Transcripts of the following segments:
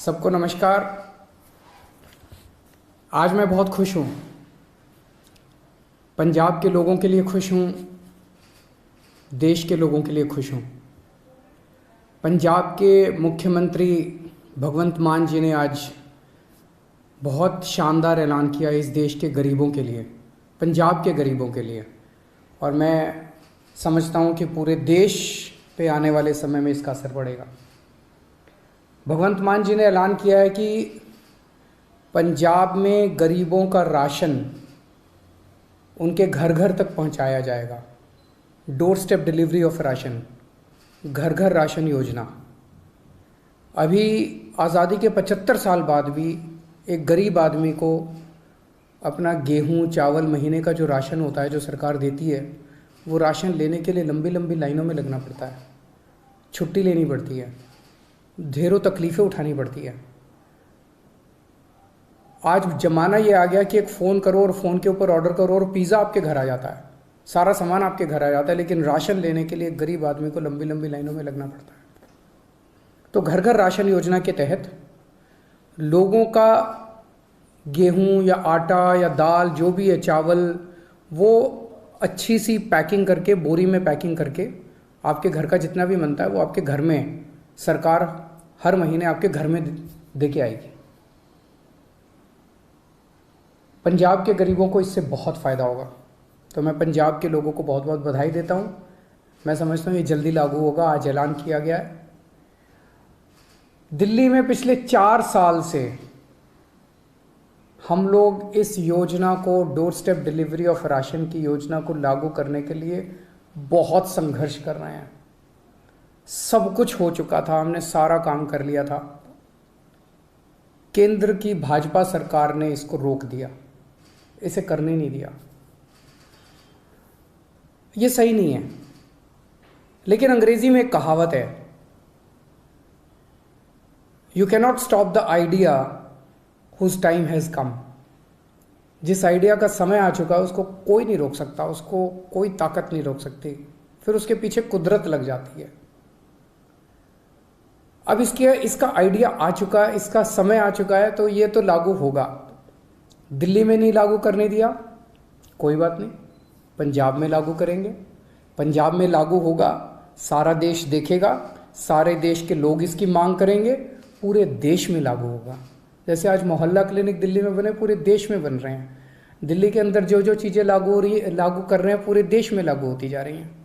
सबको नमस्कार। आज मैं बहुत खुश हूँ। पंजाब के लोगों के लिए खुश हूँ, देश के लोगों के लिए खुश हूँ। पंजाब के मुख्यमंत्री भगवंत मान जी ने आज बहुत शानदार ऐलान किया इस देश के गरीबों के लिए, पंजाब के गरीबों के लिए, और मैं समझता हूँ कि पूरे देश पे आने वाले समय में इसका असर पड़ेगा। भगवंत मान जी ने ऐलान किया है कि पंजाब में गरीबों का राशन उनके घर घर तक पहुंचाया जाएगा। Door step delivery of ration, घर घर राशन योजना। अभी आज़ादी के 75 साल बाद भी एक गरीब आदमी को अपना गेहूं चावल महीने का जो राशन होता है, जो सरकार देती है, वो राशन लेने के लिए लंबी लंबी लाइनों में लगना पड़ता है, छुट्टी लेनी पड़ती है, ढेरों तकलीफ़ें उठानी पड़ती है। आज ज़माना ये आ गया कि एक फ़ोन करो और फ़ोन के ऊपर ऑर्डर करो और पिज़्ज़ा आपके घर आ जाता है, सारा सामान आपके घर आ जाता है, लेकिन राशन लेने के लिए गरीब आदमी को लंबी लंबी लाइनों में लगना पड़ता है। तो घर घर राशन योजना के तहत लोगों का गेहूं या आटा या दाल जो भी है, चावल, वो अच्छी सी पैकिंग करके, बोरी में पैकिंग करके आपके घर का जितना भी बनता है वो आपके घर में सरकार हर महीने आपके घर में दे के आएगी। पंजाब के गरीबों को इससे बहुत फ़ायदा होगा। तो मैं पंजाब के लोगों को बहुत बहुत बधाई देता हूँ। मैं समझता हूँ ये जल्दी लागू होगा, आज ऐलान किया गया है। दिल्ली में पिछले 4 साल से हम लोग इस योजना को, door step delivery of ration की योजना को लागू करने के लिए बहुत संघर्ष कर रहे हैं। सब कुछ हो चुका था, हमने सारा काम कर लिया था। केंद्र की भाजपा सरकार ने इसको रोक दिया, इसे करने नहीं दिया। ये सही नहीं है। लेकिन अंग्रेजी में एक कहावत है, you cannot stop the idea whose time has come. जिस आइडिया का समय आ चुका है उसको कोई नहीं रोक सकता, उसको कोई ताकत नहीं रोक सकती, फिर उसके पीछे कुदरत लग जाती है। अब इसका आइडिया आ चुका है, इसका समय आ चुका है, तो ये तो लागू होगा। दिल्ली में नहीं लागू करने दिया, कोई बात नहीं, पंजाब में लागू करेंगे। पंजाब में लागू होगा, सारा देश देखेगा, सारे देश के लोग इसकी मांग करेंगे, पूरे देश में लागू होगा। जैसे आज मोहल्ला क्लिनिक दिल्ली में बने, पूरे देश में बन रहे हैं। दिल्ली के अंदर जो जो चीज़ें लागू कर रहे हैं, पूरे देश में लागू होती जा रही हैं।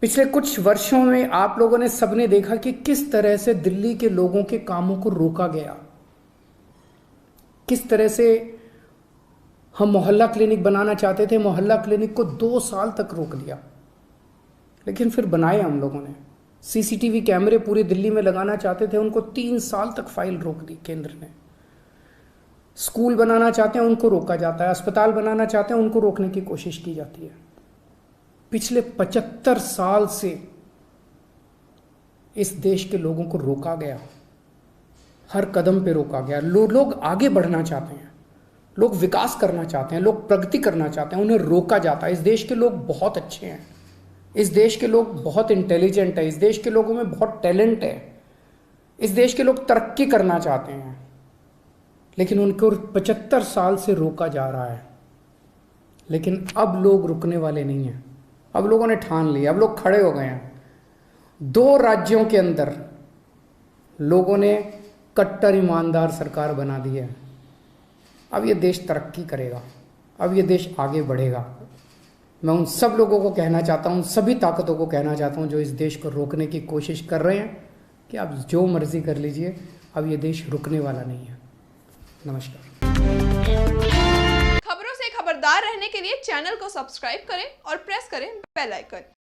पिछले कुछ वर्षों में आप लोगों ने, सबने देखा कि किस तरह से दिल्ली के लोगों के कामों को रोका गया, किस तरह से हम मोहल्ला क्लिनिक बनाना चाहते थे, मोहल्ला क्लिनिक को 2 साल तक रोक दिया, लेकिन फिर बनाए हम लोगों ने। सीसीटीवी कैमरे पूरी दिल्ली में लगाना चाहते थे, उनको 3 साल तक फाइल रोक दी केंद्र ने। स्कूल बनाना चाहते हैं, उनको रोका जाता है। अस्पताल बनाना चाहते हैं, उनको रोकने की कोशिश की जाती है। पिछले 75 साल से इस देश के लोगों को रोका गया, हर कदम पे रोका गया। लोग आगे बढ़ना चाहते हैं, लोग विकास करना चाहते हैं, लोग प्रगति करना चाहते हैं, उन्हें रोका जाता है। इस देश के लोग बहुत अच्छे हैं, इस देश के लोग बहुत इंटेलिजेंट है, इस देश के लोगों में बहुत टैलेंट है, इस देश के लोग तरक्की करना चाहते हैं, लेकिन उनको 75 साल से रोका जा रहा है। लेकिन अब लोग रुकने वाले नहीं हैं। अब लोगों ने ठान लिया, अब लोग खड़े हो गए हैं। 2 राज्यों के अंदर लोगों ने कट्टर ईमानदार सरकार बना दी है। अब ये देश तरक्की करेगा, अब ये देश आगे बढ़ेगा। मैं उन सब लोगों को कहना चाहता हूँ, सभी ताकतों को कहना चाहता हूँ जो इस देश को रोकने की कोशिश कर रहे हैं, कि आप जो मर्जी कर लीजिए, अब ये देश रुकने वाला नहीं है। नमस्कार। खबरों से खबरदार रहने के लिए चैनल को सब्सक्राइब करें और प्रेस करें बेल आइकन।